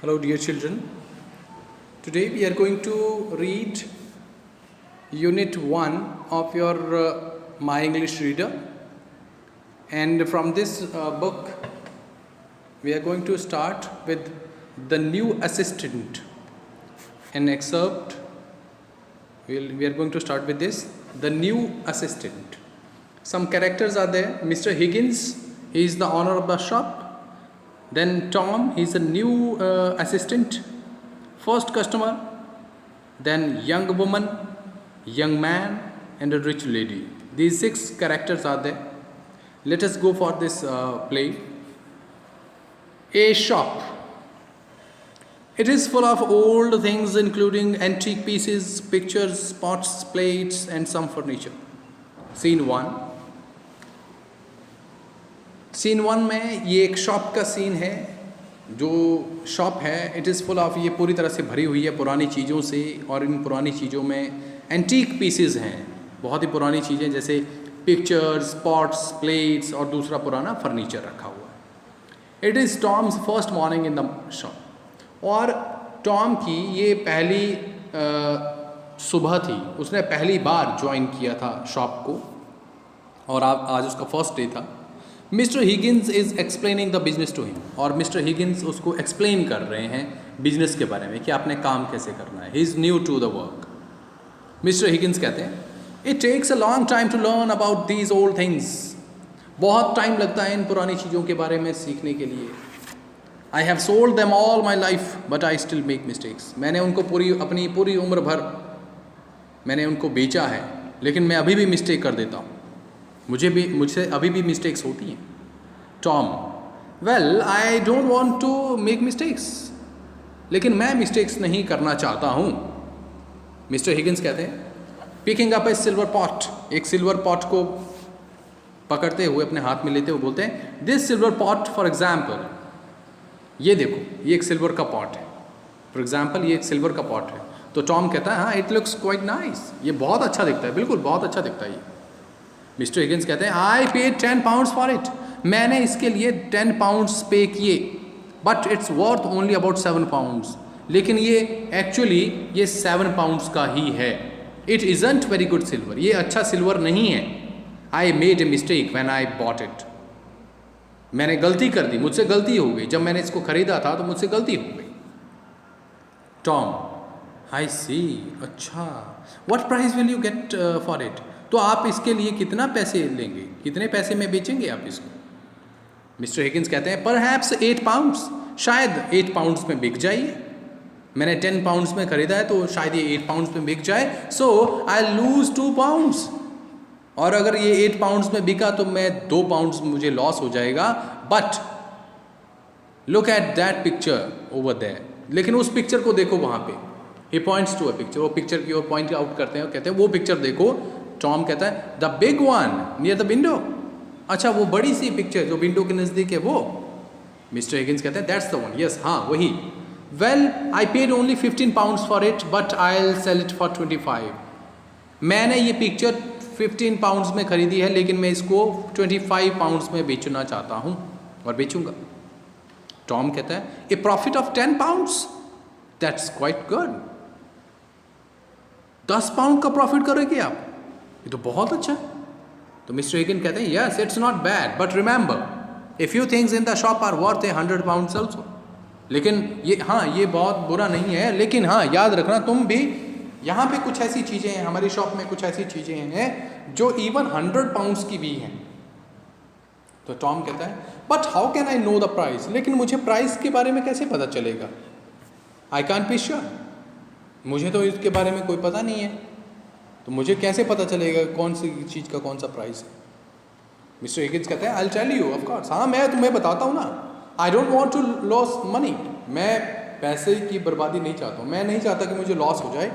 Hello, dear children. Today we are going to read Unit 1 of your My English Reader. And from this book, we are going to start with The New Assistant. An excerpt, we are going to start with this, The New Assistant. Some characters are there. Mr. Higgins, he is the owner of the shop. Then Tom, he is a new assistant. First customer, then young woman, young man, and a rich lady. These 6 characters are there. Let us go for this play. A shop. It is full of old things including antique pieces, pictures, pots, plates, and some furniture. Scene 1. Scene 1 में ये एक shop का scene है. जो shop है it is full of, ये पूरी तरह से भरी हुई है पुरानी चीज़ों से. और इन पुरानी चीज़ों में एंटीक पीसेस हैं, बहुत ही पुरानी चीज़ें जैसे पिक्चर्स, पॉट्स, प्लेट्स और दूसरा पुराना फर्नीचर रखा हुआ है. It is Tom's first morning in the shop. और टॉम की ये पहली सुबह थी. उसने पहली बार ज्वाइन किया था शॉप को और आज उसका फर्स्ट डे था. Mister Higgins is explaining the business to him. और मिस्टर हिगिंस उसको एक्सप्लेन कर रहे हैं बिजनेस के बारे में कि आपने काम कैसे करना है. He is new to the work. Mister Higgins कहते हैं it takes a long time to learn about these old things. बहुत टाइम लगता है इन पुरानी चीज़ों के बारे में सीखने के लिए. I have sold them all my life but I still make mistakes. मैंने उनको अपनी पूरी उम्र भर मैंने उनको बेचा है, लेकिन मैं अभी भी मिस्टेक कर देता हूँ. मुझसे अभी भी मिस्टेक्स होती हैं. Tom, well I don't want to make mistakes. लेकिन मैं मिस्टेक्स नहीं करना चाहता हूँ. मिस्टर हिगिंस कहते हैं पिकिंग अप ए सिल्वर पॉट. एक सिल्वर पॉट को पकड़ते हुए अपने हाथ में लेते हुए बोलते हैं this silver pot for example. ये देखो, ये एक सिल्वर का पॉट है. फॉर एग्जाम्पल ये एक सिल्वर का पॉट है. तो टॉम कहता है हाँ इट लुक्स क्वाइट नाइस. ये बहुत अच्छा दिखता है, बिल्कुल बहुत अच्छा दिखता है ये. मिस्टर हिगिंस कहते हैं I paid 10 pounds for it. मैंने इसके लिए 10 पाउंड्स पे किए. But it's worth only about 7 pounds. लेकिन ये एक्चुअली ये 7 पाउंड्स का ही है. It isn't very good silver. ये अच्छा सिल्वर नहीं है. I made a mistake when I bought it. मैंने गलती कर दी, मुझसे गलती हो गई. जब मैंने इसको ख़रीदा था तो मुझसे गलती हो गई. टॉम, आई सी, अच्छा. What price will you get for it. तो आप इसके लिए कितना पैसे लेंगे, कितने पैसे में बेचेंगे आप इसको. मिस्टर हिगिंस कहते हैं परहैप्स 8 पाउंड्स. शायद 8 पाउंड्स में बिक जाइए. मैंने 10 पाउंड्स में ख़रीदा है तो शायद ये 8 पाउंड्स में बिक जाए. सो आई लूज़ 2 पाउंड्स. और अगर ये 8 पाउंड्स में बिका तो मैं 2 पाउंड्स मुझे लॉस हो जाएगा. But look at that picture over there. लेकिन उस पिक्चर को देखो वहाँ पे. He points to a picture. वो पिक्चर की ओर पॉइंट आउट करते हैं और कहते हैं वो पिक्चर देखो. टॉम कहता है the big one near the window. अच्छा, वो बड़ी सी पिक्चर जो विंडो के नज़दीक है वो. मिस्टर हिगिंस कहते हैं दैट्स द वन. यस, हाँ वही. Well I paid only 15 pounds for it but I will sell it for 25. मैंने ये पिक्चर 15 पाउंड्स में ख़रीदी है लेकिन मैं इसको 25 पाउंड्स में बेचना चाहता हूँ और बेचूंगा. टॉम कहता है a profit of 10 pounds that's quite good. 10 pound का प्रॉफिट करोगे आप, ये तो बहुत अच्छा है. तो मिस्टर हिगिंस कहते हैं yes it's not bad but remember a few things in the shop are worth 100 pounds also. लेकिन ये हाँ ये बहुत बुरा नहीं है, लेकिन हाँ याद रखना तुम भी यहाँ पे कुछ ऐसी चीज़ें हैं, हमारी शॉप में कुछ ऐसी चीज़ें हैं जो इवन 100 पाउंड्स की भी हैं. तो टॉम कहता है but how can I know the price. लेकिन मुझे प्राइस के बारे में कैसे पता चलेगा. I can't be sure. मुझे तो इसके बारे में कोई पता नहीं है, तो मुझे कैसे पता चलेगा कौन सी चीज़ का कौन सा प्राइस है. मिस्टर हिगिंस कहते हैं I will tell you of course. हाँ मैं तुम्हें बताता हूँ ना. I don't want to loss money. मैं पैसे की बर्बादी नहीं चाहता हूँ. मैं नहीं चाहता कि मुझे लॉस हो जाए.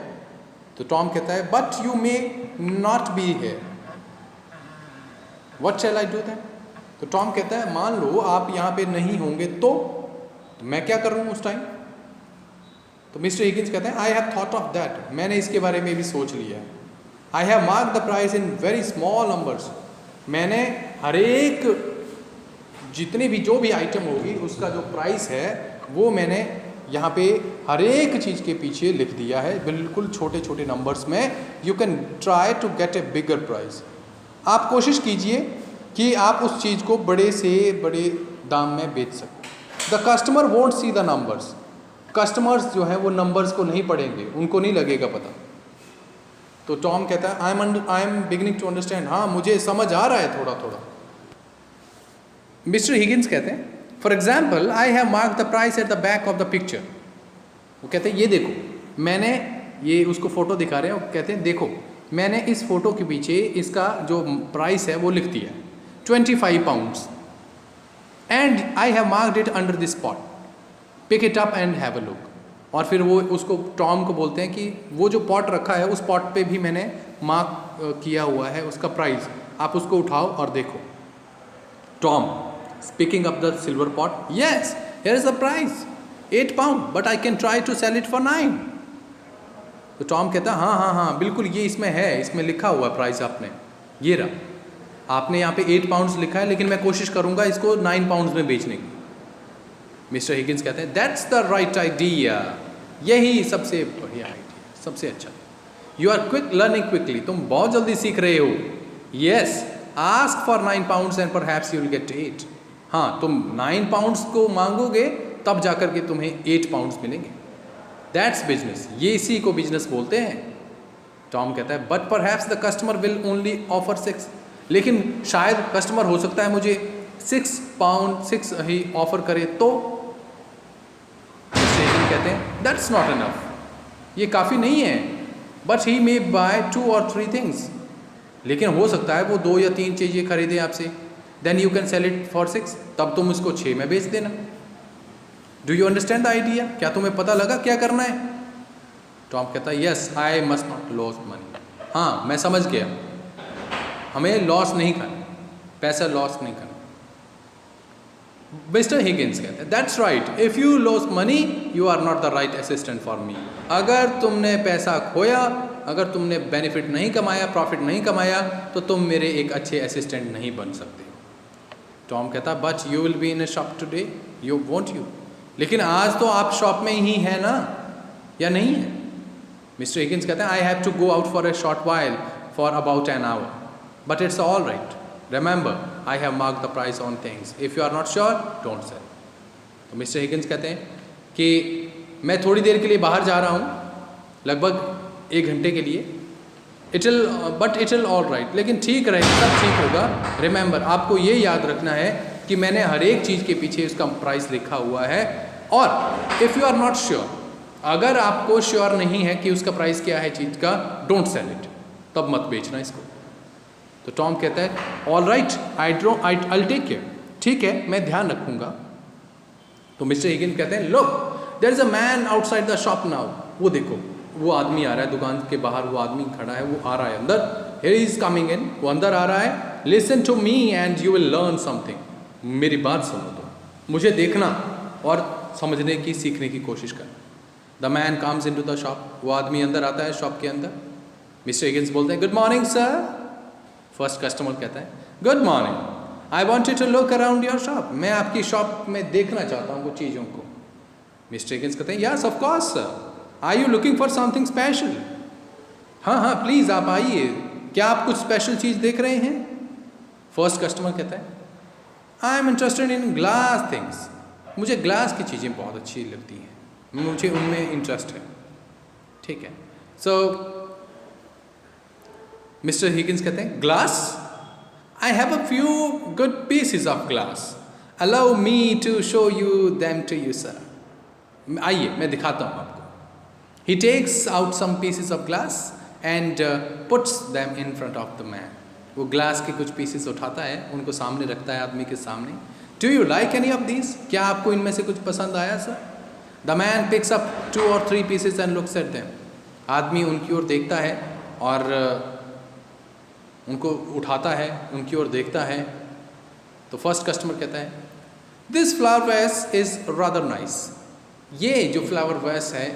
तो टॉम कहता है but you may not be here. What shall I do then. तो टॉम कहता है मान लो आप यहाँ पे नहीं होंगे तो मैं क्या करूँ उस टाइम. तो मिस्टर हिगिंस कहते हैं I have thought of that. मैंने इसके बारे में भी सोच लिया है. आई have mark the price in very small numbers. मैंने हर एक जितनी भी जो भी आइटम होगी उसका जो प्राइस है वो मैंने यहाँ पे हर एक चीज़ के पीछे लिख दिया है बिल्कुल छोटे छोटे नंबर्स में. You can try to get a bigger price. आप कोशिश कीजिए कि आप उस चीज़ को बड़े से बड़े दाम में बेच सकें. The customer won't see the numbers. Customers जो हैं वो नंबर्स को नहीं पढ़ेंगे, उनको नहीं लगेगा पता. तो टॉम कहता है I am beginning to understand. हाँ, मुझे समझ आ रहा है थोड़ा थोड़ा. मिस्टर हिगिंस कहते हैं for example I have mark the price at the back of the picture. वो कहते हैं ये देखो, मैंने ये उसको फ़ोटो दिखा रहे हैं. वो कहते हैं देखो, मैंने इस फ़ोटो के पीछे इसका जो प्राइस है वो लिख दिया है 25 pounds and I have marked it under this pot. Pick it up and have a look. और फिर वो उसको टॉम को बोलते हैं कि वो जो पॉट रखा है उस पॉट पे भी मैंने मार्क किया हुआ है उसका प्राइस, आप उसको उठाओ और देखो. Tom picking up the silver pot, yes, here is the price, 8 pound, but I can try to sell it for 9. तो टॉम कहता है हाँ बिल्कुल ये इसमें है, इसमें लिखा हुआ है प्राइस. आपने ये रहा, आपने यहाँ पे 8 पाउंड्स लिखा है, लेकिन मैं कोशिश करूँगा इसको 9 पाउंड्स में बेचने की. मिस्टर हिगिंस कहते हैं दैट्स द राइट आइडिया. यही सबसे बढ़िया आइडिया, सबसे अच्छा. You are quick learning quickly. तुम बहुत जल्दी सीख रहे हो. Yes, ask for 9 pounds and perhaps you will get 8. हाँ, तुम 9 पाउंड्स को मांगोगे तब जाकर के तुम्हें 8 पाउंड्स मिलेंगे. That's business. ये इसी को बिजनेस बोलते हैं. टॉम कहता है but perhaps the customer will only offer 6. लेकिन शायद कस्टमर हो सकता है मुझे 6 पाउंड 6 ही ऑफर करे तो. कहते हैं दैट्स नॉट इनफ. ये काफ़ी नहीं है. But he may buy 2 or 3 things. लेकिन हो सकता है वो 2 या 3 चीज़ें खरीदे आपसे. Then you can sell it for 6. तब तुम इसको 6 में बेच देना. Do you understand the idea? क्या तुम्हें पता लगा क्या करना है? टॉम कहता है yes, I must not loss money. हाँ, मैं समझ गया, हमें लॉस नहीं करना, पैसा लॉस नहीं करना. मिस्टर हिगिंस कहते हैं that's right, if you loss money you are not the right assistant for me. अगर तुमने पैसा खोया, अगर तुमने बेनिफिट नहीं कमाया, प्रॉफिट नहीं कमाया, तो तुम मेरे एक अच्छे असिस्टेंट नहीं बन सकते. टॉम कहता but you will be in A shop today, you want you. लेकिन आज तो आप शॉप में ही है ना, या नहीं है? मिस्टर हिगिंस कहते हैं I have to go out for a short while for about an hour, but it's all right. Remember I have mark the price on things. If you are not sure don't sell. तो Mister Higgins कहते हैं कि मैं थोड़ी देर के लिए बाहर जा रहा हूँ, लगभग 1 घंटे के लिए. But it will all right. लेकिन ठीक रहेगा, सब ठीक होगा. रिमेंबर, आपको ये याद रखना है कि मैंने हर एक चीज़ के पीछे उसका प्राइस लिखा हुआ है. और if you are not sure, अगर आपको श्योर नहीं है कि उसका प्राइस क्या है चीज़ का, डोंट सेल इट. तब मत बेचना इसको. तो टॉम कहता है all right, I take care. ठीक है, मैं ध्यान रखूँगा. तो मिस्टर हिगिंस कहते हैं look, there is a man outside the shop now. वो देखो, वो आदमी आ रहा है दुकान के बाहर. वो आदमी खड़ा है, वो आ रहा है अंदर. Here is coming in. वो अंदर आ रहा है. Listen to me and you will learn something. मेरी बात सुनो, तो मुझे देखना और समझने की, सीखने की कोशिश करना. The man comes in to the shop. वो आदमी अंदर आता है शॉप के अंदर. मिस्टर हिगिंस बोलते हैं good morning sir. First customer कहता है good morning, I wanted to look around your shop. मैं आपकी शॉप में देखना चाहता हूँ कुछ चीज़ों को. मिस्टर हिगिंस कहते हैं yes of course sir, are you looking for something special? हाँ प्लीज़ आप आइए, क्या आप कुछ स्पेशल चीज़ देख रहे हैं? फर्स्ट कस्टमर कहता है I am interested in glass things. मुझे ग्लास की चीज़ें बहुत अच्छी लगती हैं, मुझे उनमें इंटरेस्ट है. ठीक है. सो मिस्टर हिगिंस कहते हैं glass, I have a few good pieces of glass, allow me to show you them to you sir. आइए मैं दिखाता हूँ आपको. He takes out some pieces of glass and puts them in front of the man. वो glass के कुछ pieces उठाता है, उनको सामने रखता है आदमी के सामने. Do you like any of these? क्या आपको इनमें से कुछ पसंद आया sir? The man picks up 2 or 3 pieces and looks at them. आदमी उनकी ओर देखता है और उनको उठाता है, उनकी ओर देखता है. तो फर्स्ट कस्टमर कहता है this flower vase is rather nice. ये जो फ्लावर वेस है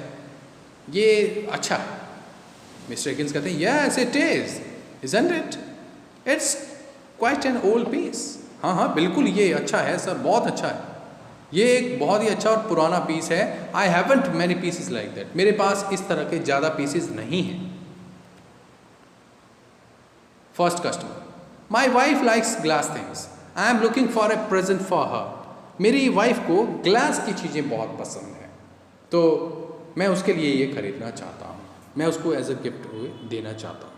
ये अच्छा है. मिस्टर हिगिंस कहते हैं yes it is, isn't it? It's quite an old piece. हाँ बिल्कुल ये अच्छा है सर, बहुत अच्छा है. ये एक बहुत ही अच्छा और पुराना पीस है। I haven't many pieces like that, मेरे पास इस तरह के ज़्यादा पीसेस नहीं हैं। First customer, my wife likes glass things, I am looking for a present for her. मेरी वाइफ को ग्लास की चीज़ें बहुत पसंद है, तो मैं उसके लिए ये खरीदना चाहता हूँ, मैं उसको एज अ गिफ्ट देना चाहता हूँ।